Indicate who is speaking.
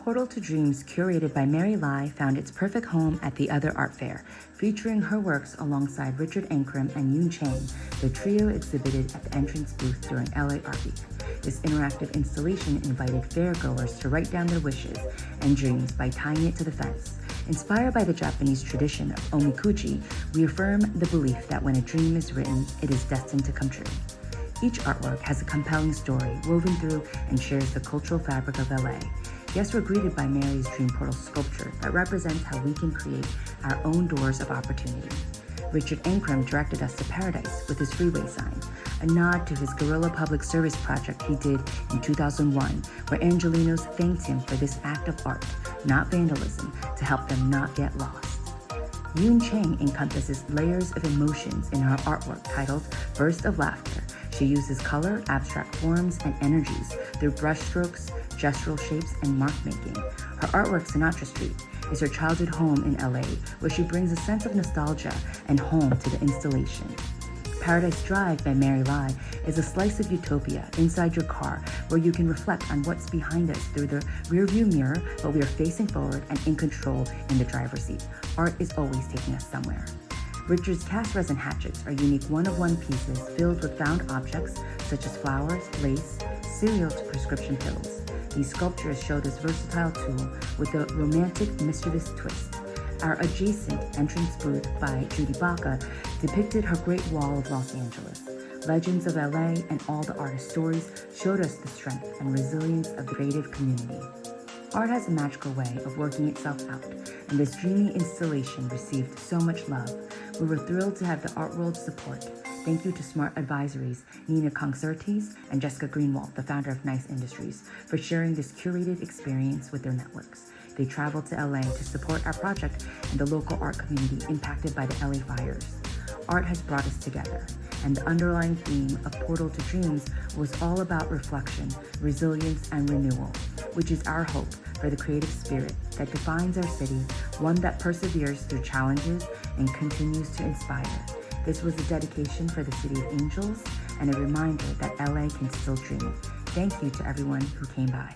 Speaker 1: Portal to Dreams, curated by Mary Lai, found its perfect home at the Other Art Fair. Featuring her works alongside Richard Ankrum and Yoon Chang, the trio exhibited at the entrance booth during LA Art Week. This interactive installation invited fairgoers to write down their wishes and dreams by tying it to the fence. Inspired by the Japanese tradition of omikuji, we affirm the belief that when a dream is written, it is destined to come true. Each artwork has a compelling story woven through and shares the cultural fabric of LA. Guests were greeted by Mary's Dream Portal sculpture that represents how we can create our own doors of opportunity. Richard Ankrum directed us to Paradise with his freeway sign, a nod to his guerrilla public service project he did in 2001, where Angelenos thanked him for this act of art, not vandalism, to help them not get lost. Yoon Chang encompasses layers of emotions in her artwork titled Burst of Laughter. She uses color, abstract forms, and energies through brushstrokes, gestural shapes, and mark-making. Her artwork, Sinatra Street, is her childhood home in LA, where she brings a sense of nostalgia and home to the installation. Paradise Drive by Mary Lai is a slice of utopia inside your car where you can reflect on what's behind us through the rearview mirror, but we are facing forward and in control in the driver's seat. Art is always taking us somewhere. Richard's cast resin hatchets are unique one-of-one pieces filled with found objects such as flowers, lace, cereal to prescription pills. These sculptures show this versatile tool with a romantic, mischievous twist. Our adjacent entrance booth by Judy Baca depicted her Great Wall of Los Angeles. Legends of LA and all the artist stories showed us the strength and resilience of the creative community. Art has a magical way of working itself out, and this dreamy installation received so much love. We were thrilled to have the art world's support. Thank you to Smart Advisories, Nina Concertes, and Jessica Greenwald, the founder of Nice Industries, for sharing this curated experience with their networks. They traveled to LA to support our project and the local art community impacted by the LA fires. Art has brought us together, and the underlying theme of Portal to Dreams was all about reflection, resilience, and renewal, which is our hope for the creative spirit that defines our city, one that perseveres through challenges and continues to inspire. This was a dedication for the City of Angels and a reminder that LA can still dream. Thank you to everyone who came by.